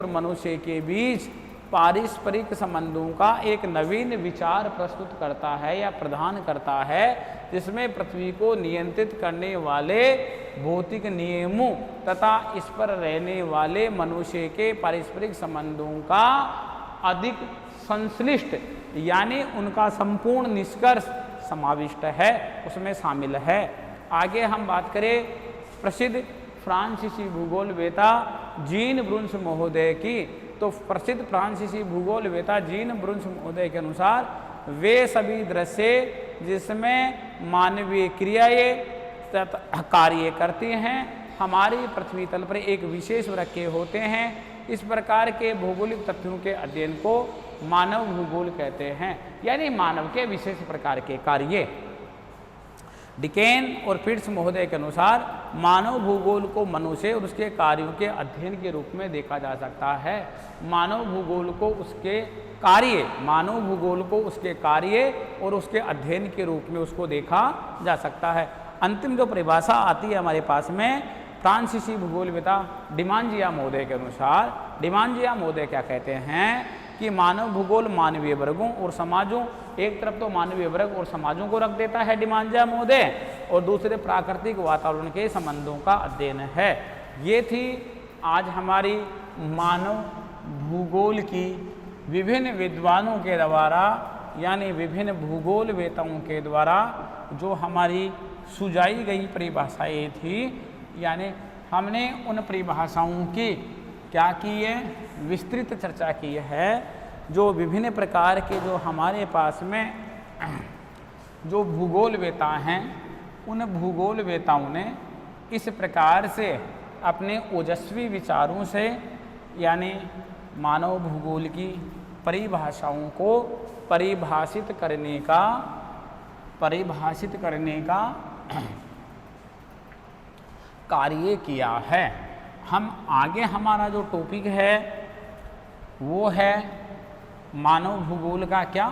और मनुष्य के बीच पारस्परिक संबंधों का एक नवीन विचार प्रस्तुत करता है या प्रदान करता है, जिसमें पृथ्वी को नियंत्रित करने वाले भौतिक नियमों तथा इस पर रहने वाले मनुष्य के पारस्परिक संबंधों का अधिक संश्लिष्ट यानी उनका संपूर्ण निष्कर्ष समाविष्ट है, उसमें शामिल है। आगे हम बात करें प्रसिद्ध फ्रांसीसी भूगोलवेता जीन ब्रुन्स महोदय की, तो प्रसिद्ध फ्रांसीसी भूगोलवेता जीन ब्रुन्स महोदय के अनुसार वे सभी दृश्य जिसमें मानवीय क्रियाएं कार्य करती हैं हमारी पृथ्वी तल पर एक विशेष रखे होते हैं। इस प्रकार के भौगोलिक तथ्यों के अध्ययन को मानव भूगोल कहते हैं, यानी मानव के विशेष प्रकार के कार्य। डिकेन और फिट्स महोदय के अनुसार मानव भूगोल को मनुष्य और उसके कार्यों के अध्ययन के रूप में देखा जा सकता है। मानव भूगोल को उसके कार्य और उसके अध्ययन के रूप में उसको देखा जा सकता है। अंतिम जो परिभाषा आती है हमारे पास में फ्रांसीसी भूगोलवेता डिमांजिया महोदय के अनुसार, डिमांजिया महोदय क्या कहते हैं कि मानव भूगोल मानवीय वर्गों और समाजों, एक तरफ तो मानवीय वर्ग और समाजों को रख देता है डिमांजिया महोदय, और दूसरे प्राकृतिक वातावरण के संबंधों का अध्ययन है। ये थी आज हमारी मानव भूगोल की विभिन्न विद्वानों के द्वारा यानी विभिन्न भूगोलवेताओं के द्वारा जो हमारी सुझाई गई परिभाषाएं थी, यानी हमने उन परिभाषाओं की क्या की है, विस्तृत चर्चा की है। जो विभिन्न प्रकार के जो हमारे पास में जो भूगोलवेता हैं, उन भूगोलवेताओं ने इस प्रकार से अपने ओजस्वी विचारों से यानी मानव भूगोल की परिभाषाओं को परिभाषित करने का कार्य किया है। हम आगे हमारा जो टॉपिक है वो है मानव भूगोल का क्या,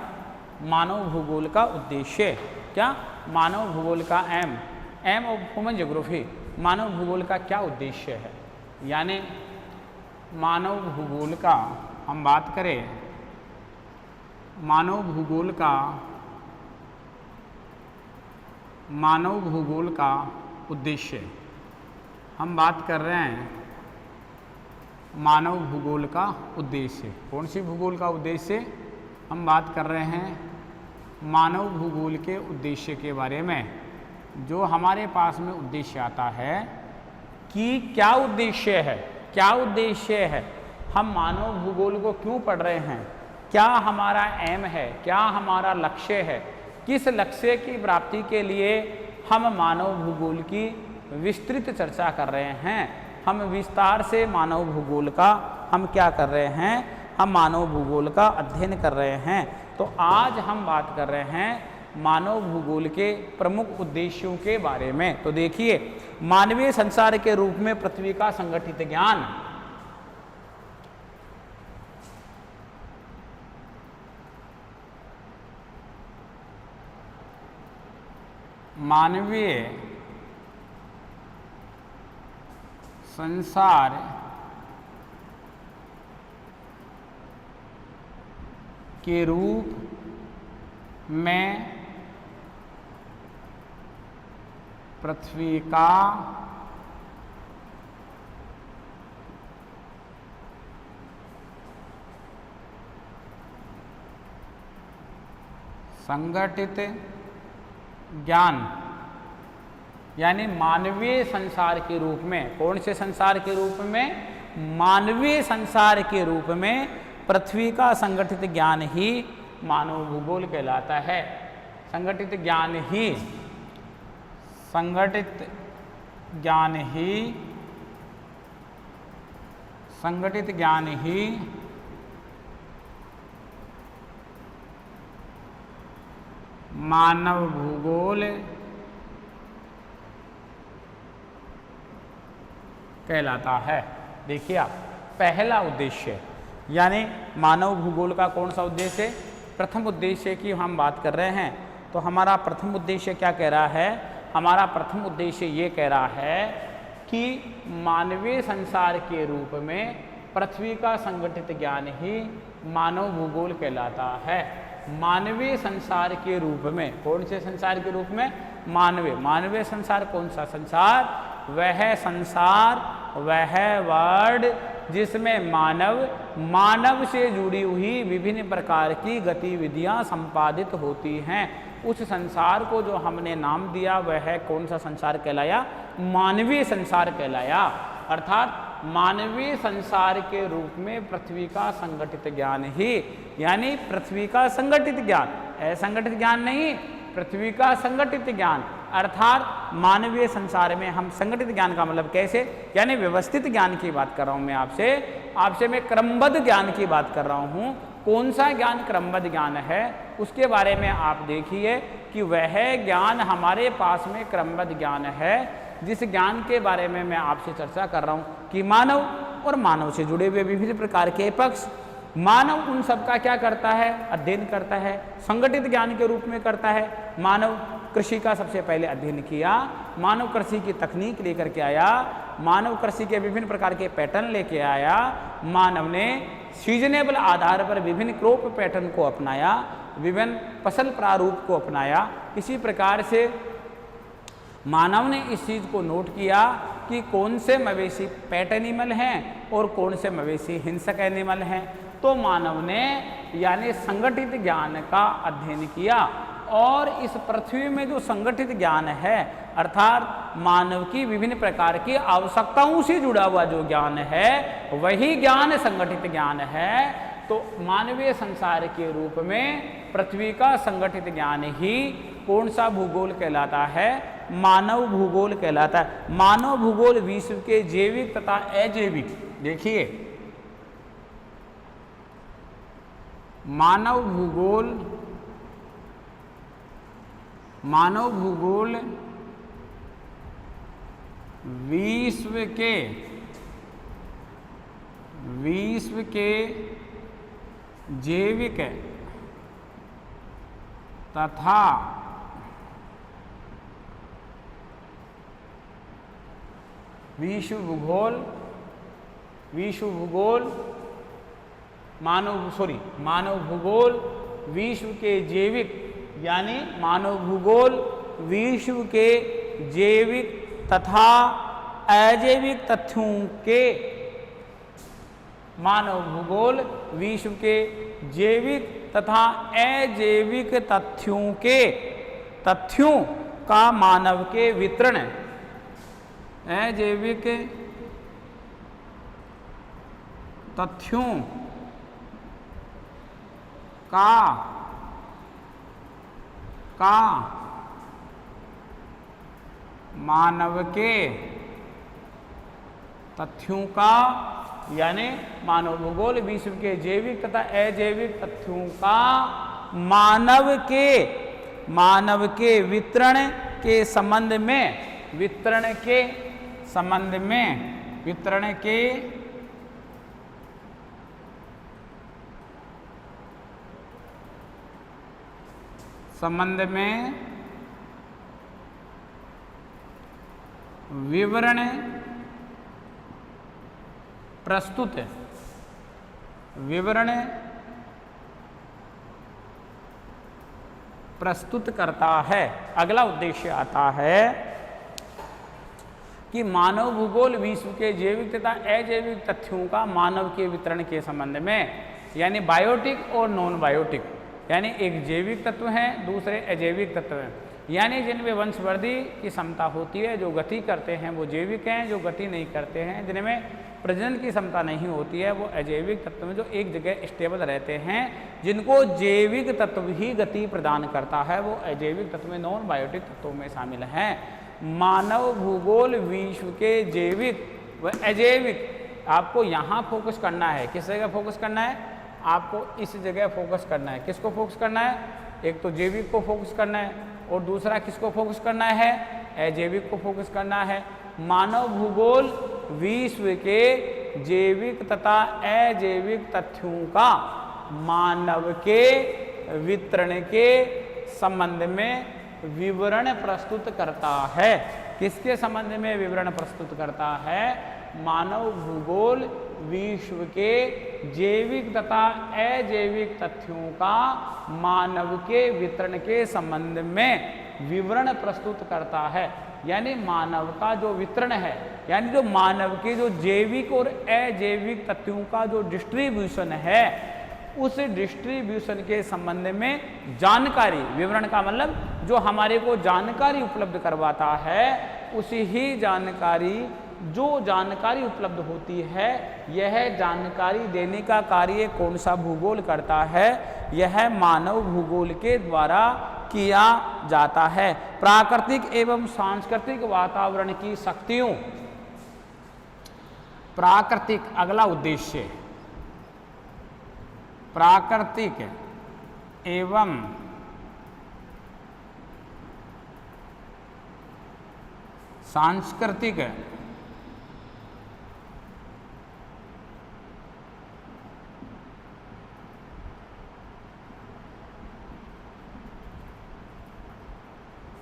मानव भूगोल का उद्देश्य क्या, मानव भूगोल का एम ऑफ ह्यूमन ज्योग्राफी, मानव भूगोल का क्या उद्देश्य है। यानी मानव भूगोल का हम बात करें, मानव भूगोल का उद्देश्य हम बात कर रहे हैं। मानव भूगोल का उद्देश्य कौन सी भूगोल का उद्देश्य हम बात कर रहे हैं, मानव भूगोल के उद्देश्य के बारे में। जो हमारे पास में उद्देश्य आता है कि क्या उद्देश्य है, हम मानव भूगोल को क्यों पढ़ रहे हैं, क्या हमारा एम है, क्या हमारा लक्ष्य है, किस लक्ष्य की प्राप्ति के लिए हम मानव भूगोल की विस्तृत चर्चा कर रहे हैं। हम विस्तार से मानव भूगोल का हम क्या कर रहे हैं, हम मानव भूगोल का अध्ययन कर रहे हैं। तो आज हम बात कर रहे हैं मानव भूगोल के प्रमुख उद्देश्यों के बारे में। तो देखिए, मानवीय संसार के रूप में पृथ्वी का संगठित ज्ञान, मानवीय संसार के रूप में पृथ्वी का संगठित ज्ञान, यानी मानवीय संसार के रूप में, कौन से संसार के रूप में, मानवीय संसार के रूप में पृथ्वी का संगठित ज्ञान ही मानव भूगोल कहलाता है। संगठित ज्ञान ही मानव भूगोल कहलाता है। देखिए आप, पहला उद्देश्य यानी मानव भूगोल का कौन सा उद्देश्य, प्रथम उद्देश्य की हम बात कर रहे हैं। तो हमारा प्रथम उद्देश्य क्या कह रहा है, हमारा प्रथम उद्देश्य ये कह रहा है कि मानवीय संसार के रूप में पृथ्वी का संगठित ज्ञान ही मानव भूगोल कहलाता है। मानवीय संसार के रूप में, कौन से संसार के रूप में? मानवीय संसार। कौन सा संसार? वह संसार, वह वर्ड जिसमें मानव से जुड़ी हुई विभिन्न प्रकार की गतिविधियां संपादित होती हैं। उस संसार को जो हमने नाम दिया वह कौन सा संसार कहलाया? मानवीय संसार कहलाया। अर्थात मानवीय संसार के रूप में पृथ्वी का संगठित ज्ञान ही, यानी पृथ्वी का संगठित ज्ञान, असंगठित ज्ञान नहीं, पृथ्वी का संगठित ज्ञान। अर्थात मानवीय संसार में हम संगठित ज्ञान का मतलब कैसे, यानी व्यवस्थित ज्ञान की बात कर रहा हूं मैं आपसे मैं क्रमबद्ध ज्ञान की बात कर रहा हूं। कौन सा ज्ञान क्रमबद्ध ज्ञान है उसके बारे में आप देखिए कि वह ज्ञान हमारे पास में क्रमबद्ध ज्ञान है, जिस ज्ञान के बारे में मैं आपसे चर्चा कर रहा हूं कि मानव और मानव से जुड़े हुए विभिन्न प्रकार के पक्ष, मानव उन सब का क्या करता है? अध्ययन करता है, संगठित ज्ञान के रूप में करता है। मानव कृषि का सबसे पहले अध्ययन किया, मानव कृषि की तकनीक लेकर के आया, मानव कृषि के विभिन्न प्रकार के पैटर्न लेके आया, मानव ने सीजनेबल आधार पर विभिन्न क्रॉप पैटर्न को अपनाया, विभिन्न फसल प्रारूप को अपनाया। इसी प्रकार से मानव ने इस चीज़ को नोट किया कि कौन से मवेशी पेट एनिमल हैं और कौन से मवेशी हिंसक एनिमल हैं। तो मानव ने यानी संगठित ज्ञान का अध्ययन किया, और इस पृथ्वी में जो संगठित ज्ञान है अर्थात मानव की विभिन्न प्रकार की आवश्यकताओं से जुड़ा हुआ जो ज्ञान है वही ज्ञान संगठित ज्ञान है। तो मानवीय संसार के रूप में पृथ्वी का संगठित ज्ञान ही कौन सा भूगोल कहलाता है? मानव भूगोल कहलाता है। मानव भूगोल विश्व के जैविक तथा अजैविक, देखिए मानव भूगोल विश्व के जैविक तथा विश्व भूगोल मानव भूगोल विश्व के जैविक, यानी मानव भूगोल विश्व के जैविक तथा अजैविक तथ्यों के, मानव भूगोल विश्व के जैविक तथा अजैविक तथ्यों का मानव के वितरण, अजैविक तथ्यों का मानव के तथ्यों का, यानी मानव भूगोल विश्व के जैविक तथा अजैविक तथ्यों का मानव के वितरण के संबंध में विवरण प्रस्तुत करता है। अगला उद्देश्य आता है कि मानव भूगोल विश्व के जैविक तथा अजैविक तथ्यों का मानव के वितरण के संबंध में, यानी बायोटिक और नॉन बायोटिक, यानी एक जैविक तत्व है दूसरे अजैविक तत्व हैं, यानी जिनमें वंशवृद्धि की क्षमता होती है, जो गति करते हैं वो जैविक हैं, जो गति नहीं करते हैं, जिनमें प्रजनन की क्षमता नहीं होती है वो अजैविक तत्व में जो एक जगह स्टेबल रहते हैं, जिनको जैविक तत्व ही गति प्रदान करता है वो अजैविक तत्व में नॉन बायोटिक तत्वों में शामिल हैं। मानव भूगोल विश्व के जैविक व अजैविक, आपको यहाँ फोकस करना है। किस जगह फोकस करना है? आपको इस जगह फोकस करना है। किसको फोकस करना है? एक तो जैविक को फोकस करना है और दूसरा किसको फोकस करना है? अजैविक को फोकस करना है। मानव भूगोल विश्व के जैविक तथा अजैविक तथ्यों का मानव के वितरण के संबंध में विवरण प्रस्तुत करता है। किसके संबंध में विवरण प्रस्तुत करता है? मानव भूगोल विश्व के जैविक तथा अजैविक तथ्यों का मानव के वितरण के संबंध में विवरण प्रस्तुत करता है। यानी मानव का जो वितरण है, यानी जो मानव के जो जैविक और अजैविक तत्वों का जो डिस्ट्रीब्यूशन है, उस डिस्ट्रीब्यूशन के संबंध में जानकारी, विवरण का मतलब जो हमारे को जानकारी उपलब्ध करवाता है, उसी ही जानकारी, जो जानकारी उपलब्ध होती है, यह जानकारी देने का कार्य कौन सा भूगोल करता है? यह मानव भूगोल के द्वारा किया जाता है। प्राकृतिक एवं सांस्कृतिक वातावरण की शक्तियों, प्राकृतिक अगला उद्देश्य, प्राकृतिक एवं सांस्कृतिक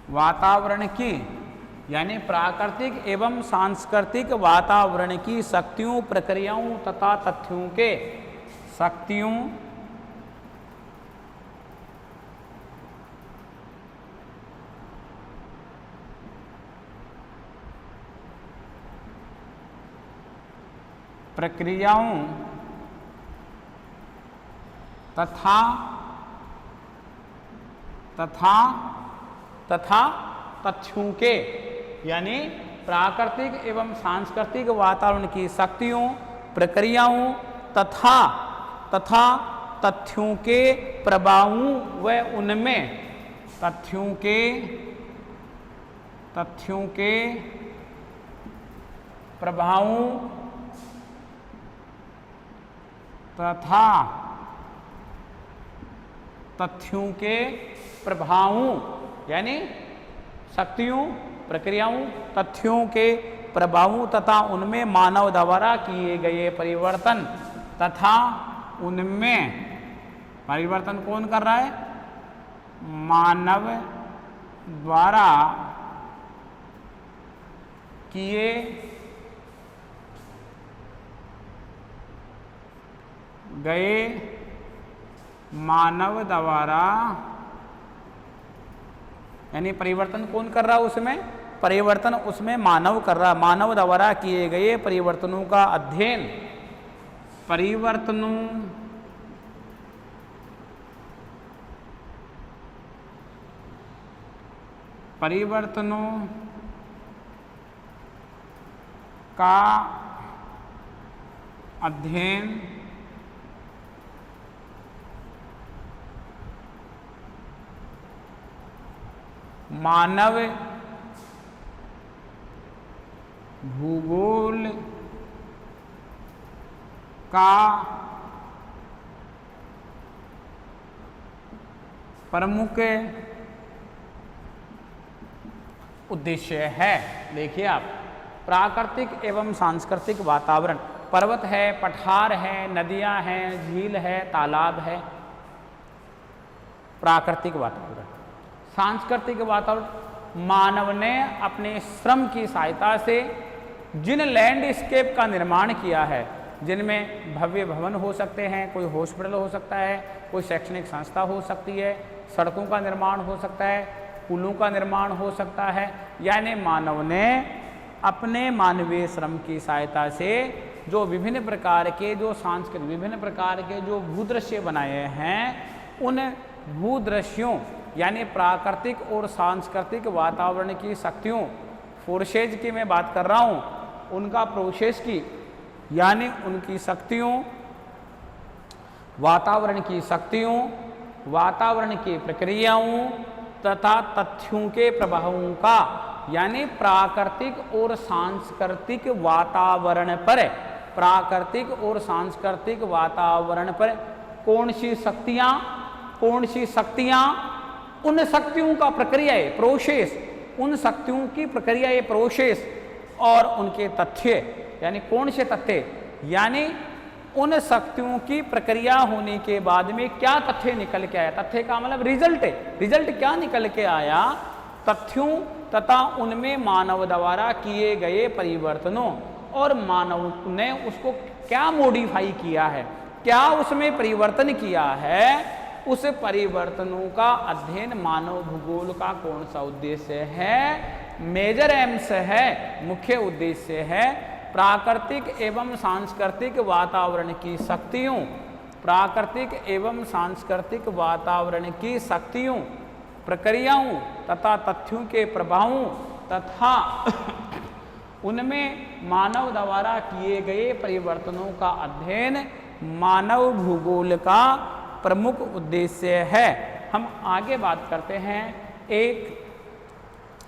वातावरण की, यानी प्राकृतिक एवं सांस्कृतिक वातावरण की शक्तियों, प्रक्रियाओं तथा तथ्यों के, शक्तियों प्रक्रियाओं तथा तथ्यों के, यानी प्राकृतिक एवं सांस्कृतिक वातावरण की शक्तियों, प्रक्रियाओं तथा तथ्यों के प्रभावों व उनमें तथ्यों के प्रभावों तथा तथ्यों के प्रभावों, यानी शक्तियों, प्रक्रियाओं, तथ्यों के प्रभावों तथा उनमें मानव द्वारा किए गए परिवर्तन, तथा उनमें परिवर्तन कौन कर रहा है? मानव द्वारा किए गए, मानव द्वारा, यानी परिवर्तन कौन कर रहा है उसमें? परिवर्तन उसमें मानव कर रहा है। मानव द्वारा किए गए परिवर्तनों का अध्ययन, परिवर्तनों का अध्ययन मानव भूगोल का प्रमुख उद्देश्य है। देखिए आप, प्राकृतिक एवं सांस्कृतिक वातावरण, पर्वत है, पठार है, नदियां हैं, झील है, तालाब है, प्राकृतिक वातावरण। सांस्कृतिक वातावरण, मानव ने अपने श्रम की सहायता से जिन लैंडस्केप का निर्माण किया है, जिनमें भव्य भवन हो सकते हैं, कोई हॉस्पिटल हो सकता है, कोई शैक्षणिक संस्था हो सकती है, सड़कों का निर्माण हो सकता है, पुलों का निर्माण हो सकता है, यानी मानव ने अपने मानवीय श्रम की सहायता से जो विभिन्न प्रकार के जो सांस्कृतिक, विभिन्न प्रकार के जो भूदृश्य बनाए हैं, उन भूदृश्यों यानी प्राकृतिक और सांस्कृतिक वातावरण की शक्तियों, फोर्सेज की मैं बात कर रहा हूँ, उनका प्रोसेस की, यानी उनकी शक्तियों, वातावरण की शक्तियों, वातावरण की प्रक्रियाओं तथा तथ्यों के प्रभावों का, यानी प्राकृतिक और सांस्कृतिक वातावरण पर, प्राकृतिक और सांस्कृतिक वातावरण पर कौन सी शक्तियाँ, उन शक्तियों का प्रक्रिया है प्रोसेस, उन शक्तियों की प्रक्रिया है प्रोसेस, और उनके तथ्य, यानी कौन से तथ्य, यानी उन शक्तियों की प्रक्रिया होने के बाद में क्या तथ्य निकल के आया। तथ्य का मतलब रिजल्ट है, रिजल्ट क्या निकल के आया, तथ्यों तथा उनमें मानव द्वारा किए गए परिवर्तनों, और मानव ने उसको क्या मॉडिफाई किया है, क्या उसमें परिवर्तन किया है, उस परिवर्तनों का अध्ययन मानव भूगोल का कौन सा उद्देश्य है, मेजर एम्स है, मुख्य उद्देश्य है। प्राकृतिक एवं सांस्कृतिक वातावरण की शक्तियों, प्राकृतिक एवं सांस्कृतिक वातावरण की शक्तियों, प्रक्रियाओं तथा तथ्यों के प्रभावों तथा उनमें मानव द्वारा किए गए परिवर्तनों का अध्ययन मानव भूगोल का प्रमुख उद्देश्य है। हम आगे बात करते हैं, एक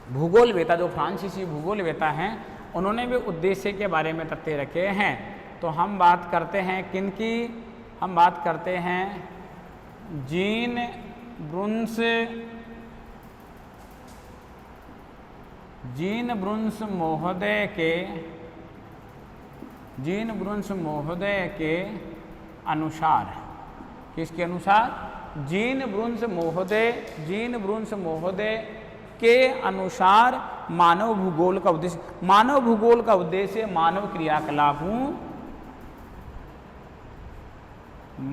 भूगोलवेता जो फ्रांसीसी भूगोलवेता हैं उन्होंने भी उद्देश्य के बारे में तथ्य रखे हैं। तो हम बात करते हैं किनकी, हम बात करते हैं जीन ब्रुन्स महोदय के अनुसार, किसके अनुसार, जीन ब्रुन्स महोदय के अनुसार मानव भूगोल का उद्देश्य, मानव भूगोल का उद्देश्य मानव क्रियाकलापों,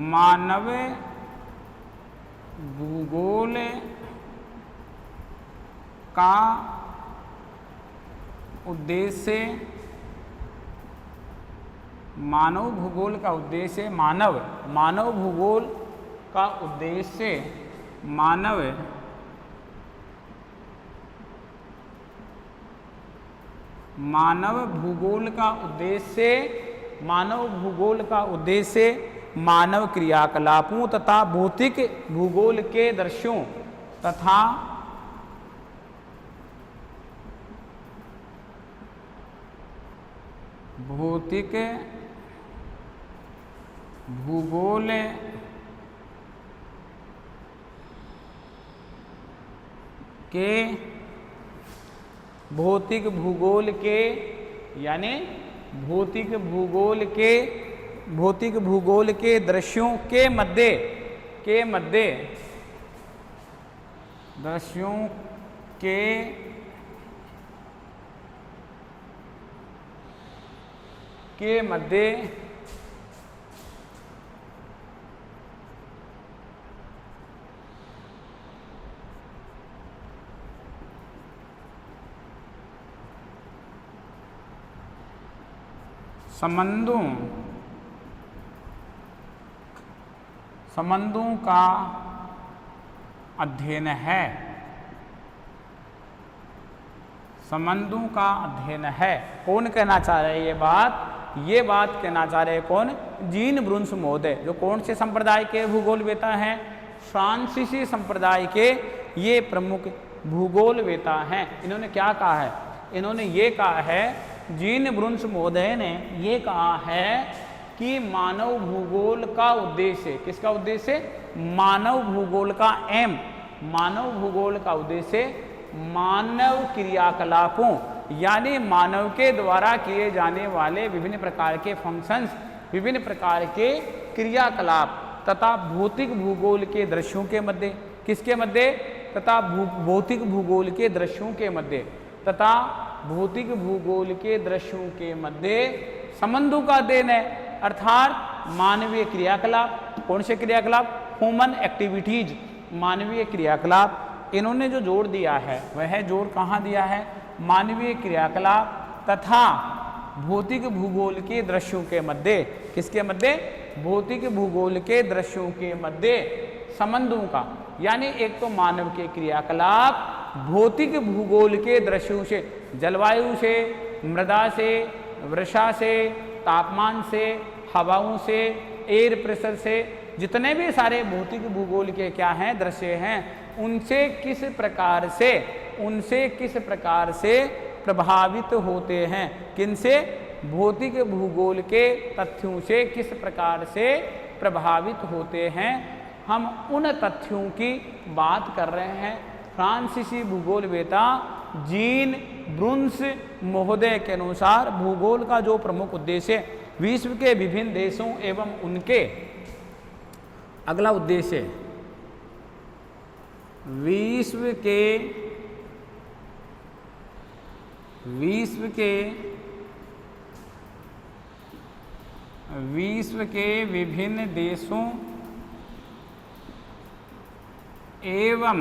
मानव भूगोल का उद्देश्य, मानव भूगोल का उद्देश्य, मानव भूगोल का उद्देश्य, मानव भूगोल का उद्देश्य, मानव भूगोल का उद्देश्य मानव क्रियाकलापों तथा भौतिक भूगोल के दृश्यों तथा भौतिक भूगोल के, भौतिक भूगोल के, यानी भौतिक भूगोल के दृश्यों के मध्य, दृश्यों के मध्य संबंधों का अध्ययन है, संबंधों का अध्ययन है। कौन कहना चाह रहे हैं ये बात कहना चाह रहे हैं कौन, जीन ब्रुन्स महोदय, जो कौन से संप्रदाय के भूगोलवेता हैं, फ्रांसीसी संप्रदाय के ये प्रमुख भूगोलवेता हैं। इन्होंने क्या कहा है, इन्होंने ये कहा है, जीन ब्रुन्स महोदय ने ये कहा है कि मानव भूगोल का उद्देश्य, किसका उद्देश्य, मानव भूगोल का एम, मानव भूगोल का उद्देश्य मानव क्रियाकलापों, यानी मानव के द्वारा किए जाने वाले विभिन्न प्रकार के फंक्शंस, विभिन्न प्रकार के क्रियाकलाप तथा भौतिक भूगोल के दृश्यों के मध्य, किसके मध्य, तथा भौतिक भूगोल के दृश्यों के मध्य, तथा भौतिक भूगोल के दृश्यों के मध्य संबंधों का अध्ययन है। अर्थात मानवीय क्रियाकलाप, कौन से क्रियाकलाप, ह्यूमन एक्टिविटीज, मानवीय क्रियाकलाप। इन्होंने जो जोड़ दिया है वह जोड़ कहाँ दिया है, मानवीय क्रियाकलाप तथा भौतिक भूगोल के दृश्यों के मध्य, किसके मध्य, भौतिक भूगोल के दृश्यों के मध्य संबंधों का, यानी एक तो मानव के क्रियाकलाप भौतिक भूगोल के दृश्यों से, जलवायु से, मृदा से, वर्षा से, तापमान से, हवाओं से, एयर प्रेशर से, जितने भी सारे भौतिक भूगोल के क्या हैं, दृश्य हैं, उनसे किस प्रकार से प्रभावित होते हैं, किनसे, भौतिक भूगोल के तथ्यों से किस प्रकार से प्रभावित होते हैं। हम उन तथ्यों की बात कर रहे हैं। फ्रांसीसी भूगोलवेता जीन ब्रुन्स महोदय के अनुसार भूगोल का जो प्रमुख उद्देश्य विश्व के विभिन्न देशों एवं उनके, अगला उद्देश्य विश्व के विश्व के विभिन्न देशों एवं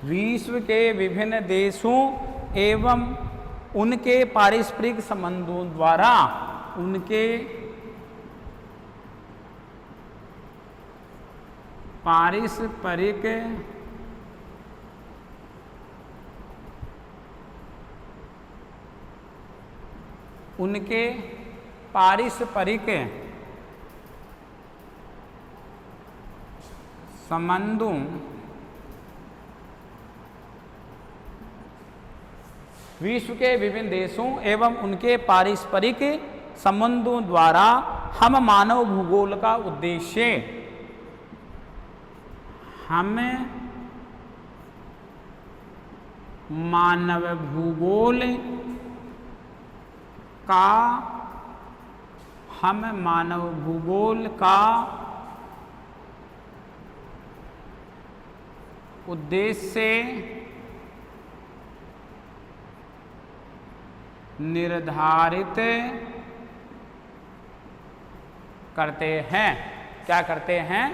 विश्व के विभिन्न देशों एवं उनके पारस्परिक संबंधों द्वारा उनके पारस्परिक संबंधों विश्व के विभिन्न देशों एवं उनके पारस्परिक संबंधों द्वारा हम मानव भूगोल का उद्देश्य हम मानव भूगोल का उद्देश्य निर्धारित करते हैं। क्या करते हैं?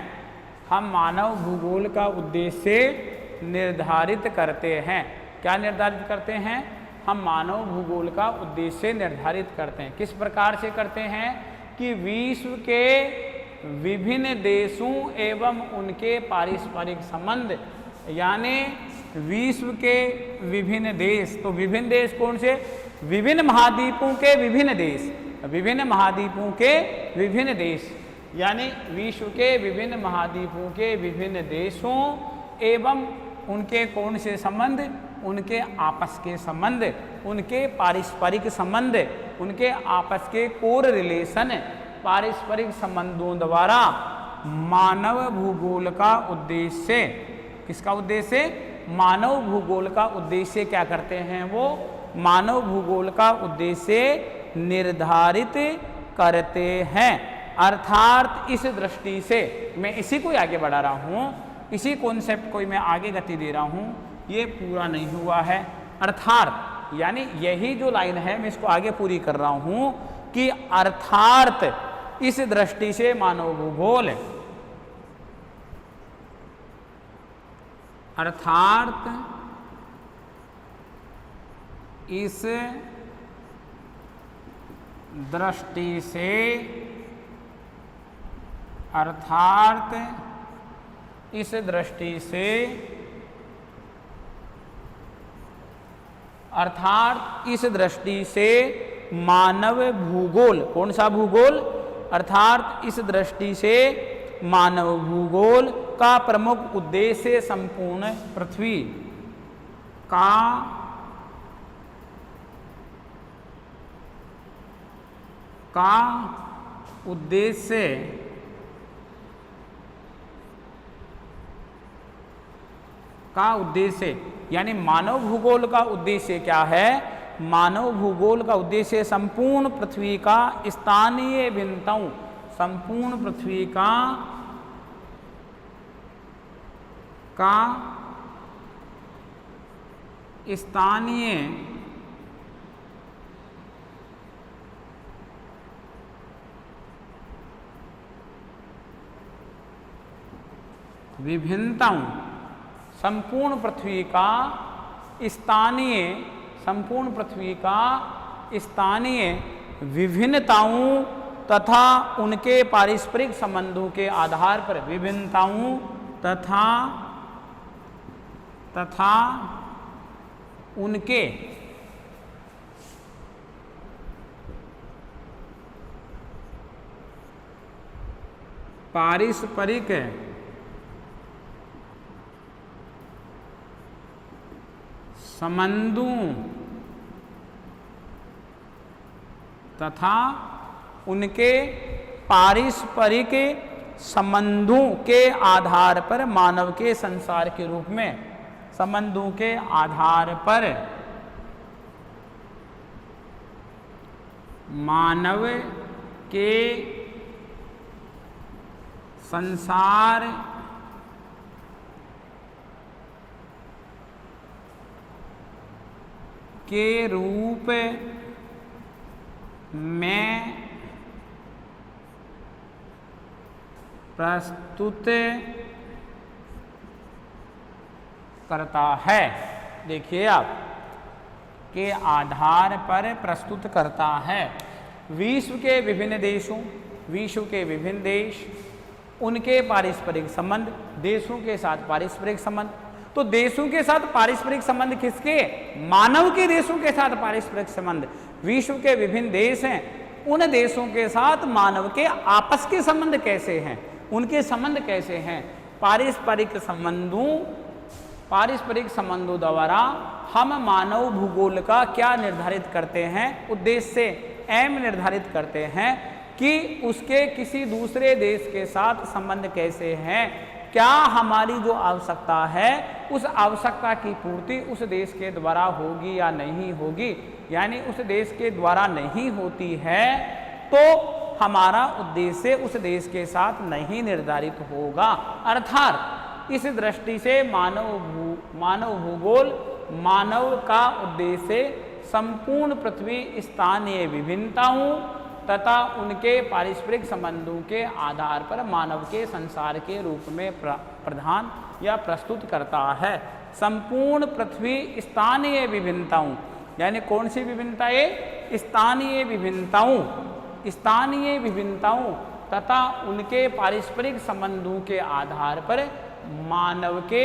हम मानव भूगोल का उद्देश्य निर्धारित करते हैं। क्या निर्धारित करते हैं? हम मानव भूगोल का उद्देश्य निर्धारित करते हैं। किस प्रकार से करते हैं? कि विश्व के विभिन्न देशों एवं उनके पारस्परिक संबंध, यानी विश्व के विभिन्न देश। तो विभिन्न देश कौन से? विभिन्न महाद्वीपों के विभिन्न देश, विभिन्न महाद्वीपों के विभिन्न देश, यानी विश्व के विभिन्न महाद्वीपों के विभिन्न देशों एवं उनके कौन से संबंध? उनके आपस के संबंध, उनके पारस्परिक संबंध, उनके आपस के कोर रिलेशन, पारस्परिक संबंधों द्वारा मानव भूगोल का उद्देश्य, किसका उद्देश्य? मानव भूगोल का उद्देश्य क्या करते हैं? वो मानव भूगोल का उद्देश्य निर्धारित करते हैं। अर्थात इस दृष्टि से मैं इसी को आगे बढ़ा रहा हूँ, इसी कॉन्सेप्ट को मैं आगे गति दे रहा हूँ, ये पूरा नहीं हुआ है। अर्थात यानी यही जो लाइन है मैं इसको आगे पूरी कर रहा हूँ कि अर्थात इस दृष्टि से मानव भूगोल, अर्थात इस दृष्टि से, अर्थात इस दृष्टि से, अर्थात इस दृष्टि से मानव भूगोल, कौन सा भूगोल? अर्थात इस दृष्टि से मानव भूगोल का प्रमुख उद्देश्य संपूर्ण पृथ्वी का उद्देश्य यानी मानव भूगोल का उद्देश्य क्या है? मानव भूगोल का उद्देश्य संपूर्ण पृथ्वी का स्थानीय भिन्नताओं, संपूर्ण पृथ्वी का स्थानीय विभिन्नताओं, संपूर्ण पृथ्वी का स्थानीय, संपूर्ण पृथ्वी का स्थानीय विभिन्नताओं तथा उनके पारस्परिक संबंधों के आधार पर, विभिन्नताओं तथा उनके पारस्परिक संबंधों तथा उनके पारस्परिक संबंधों के आधार पर मानव के संसार के रूप में, संबंधों के आधार पर मानव के संसार के रूप में प्रस्तुत करता है। देखिए आप के आधार पर प्रस्तुत करता है। विश्व के विभिन्न देशों, विश्व के विभिन्न देश, उनके पारस्परिक संबंध, देशों के साथ पारस्परिक संबंध। तो देशों के साथ पारस्परिक संबंध किसके? मानव के देशों के साथ पारस्परिक संबंध। विश्व के विभिन्न देश हैं, उन देशों के साथ मानव के आपस के संबंध कैसे हैं, उनके संबंध कैसे हैं? पारस्परिक संबंधों द्वारा हम मानव भूगोल का क्या निर्धारित करते हैं? उद्देश्य से एम निर्धारित करते हैं कि उसके किसी दूसरे देश के साथ संबंध कैसे हैं, क्या हमारी जो आवश्यकता है उस आवश्यकता की पूर्ति उस देश के द्वारा होगी या नहीं होगी। यानी उस देश के द्वारा नहीं होती है तो हमारा उद्देश्य उस देश के साथ नहीं निर्धारित होगा। अर्थात इस दृष्टि से मानव भूगोल, मानव का उद्देश्य संपूर्ण पृथ्वी स्थानीय विभिन्नताओं तथा उनके पारस्परिक संबंधों के आधार पर मानव के संसार के रूप में प्रदान या प्रस्तुत करता है। संपूर्ण पृथ्वी स्थानीय विभिन्नताओं, यानी कौन सी विभिन्नताएं? स्थानीय विभिन्नताओं तथा उनके पारस्परिक संबंधों के आधार पर मानव के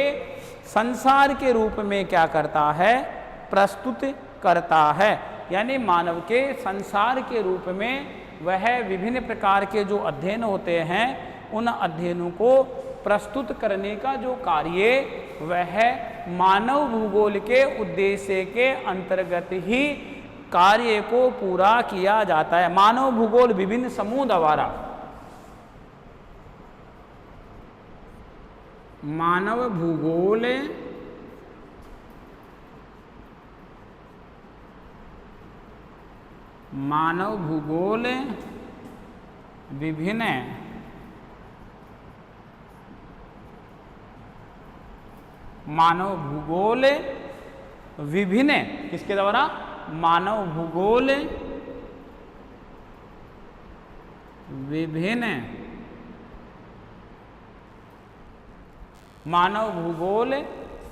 संसार के रूप में क्या करता है? प्रस्तुत करता है। यानी मानव के संसार के रूप में वह विभिन्न प्रकार के जो अध्ययन होते हैं उन अध्ययनों को प्रस्तुत करने का जो कार्य वह मानव भूगोल के उद्देश्य के अंतर्गत ही कार्य को पूरा किया जाता है। मानव भूगोल विभिन्न समूह द्वारा, मानव भूगोल विभिन्न किसके द्वारा? मानव भूगोल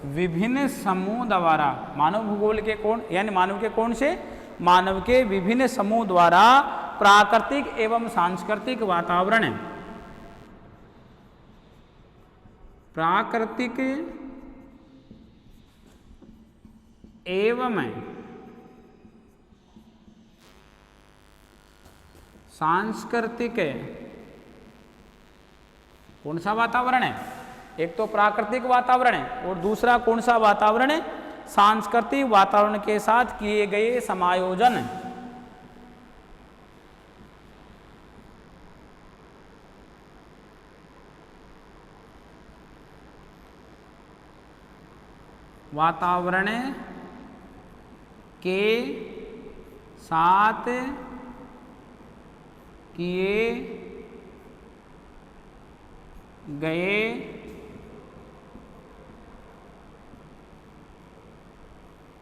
विभिन्न समूह द्वारा, मानव भूगोल के कौन, यानी मानव के कौन से? मानव के विभिन्न समूह द्वारा प्राकृतिक एवं सांस्कृतिक वातावरण, प्राकृतिक एवं सांस्कृतिक कौन सा वातावरण है? एक तो प्राकृतिक वातावरण है और दूसरा कौन सा वातावरण है? सांस्कृतिक वातावरण के साथ किए गए समायोजन। वातावरण के साथ किए गए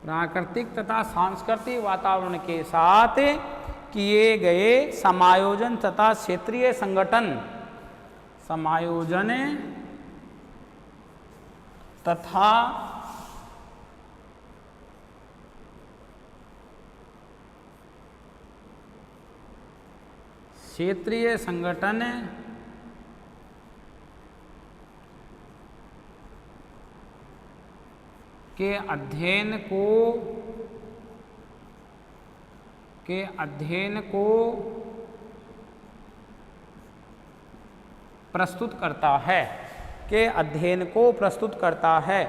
प्राकृतिक तथा सांस्कृतिक वातावरण के साथ किए गए समायोजन तथा क्षेत्रीय संगठन, समायोजन तथा क्षेत्रीय संगठन के अध्ययन को प्रस्तुत करता है, के अध्ययन को प्रस्तुत करता है।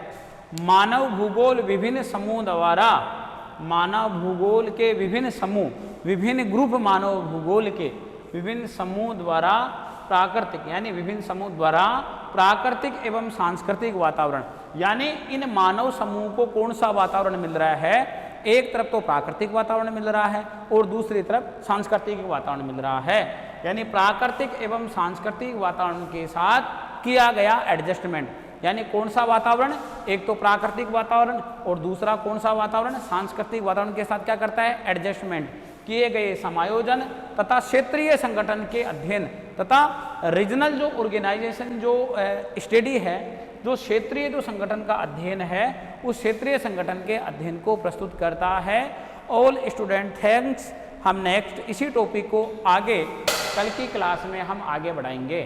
मानव भूगोल विभिन्न समूह द्वारा, मानव भूगोल के विभिन्न समूह, विभिन्न ग्रुप मानव भूगोल के विभिन्न समूह द्वारा प्राकृतिक, यानी विभिन्न समूह द्वारा प्राकृतिक एवं सांस्कृतिक वातावरण, यानी इन मानव समूह को कौन सा वातावरण मिल रहा है? एक तरफ तो प्राकृतिक वातावरण मिल रहा है और दूसरी तरफ सांस्कृतिक वातावरण मिल रहा है। यानी प्राकृतिक एवं सांस्कृतिक वातावरण के साथ किया गया एडजस्टमेंट, यानी कौन सा वातावरण? एक तो प्राकृतिक वातावरण और दूसरा कौन सा वातावरण? सांस्कृतिक वातावरण के साथ क्या करता है? एडजस्टमेंट। किए गए समायोजन तथा क्षेत्रीय संगठन के अध्ययन तथा रीजनल जो ऑर्गेनाइजेशन जो स्टडी है, जो क्षेत्रीय जो संगठन का अध्ययन है, उस क्षेत्रीय संगठन के अध्ययन को प्रस्तुत करता है। All student thanks. हम नेक्स्ट इसी टॉपिक को आगे कल की क्लास में हम आगे बढ़ाएंगे।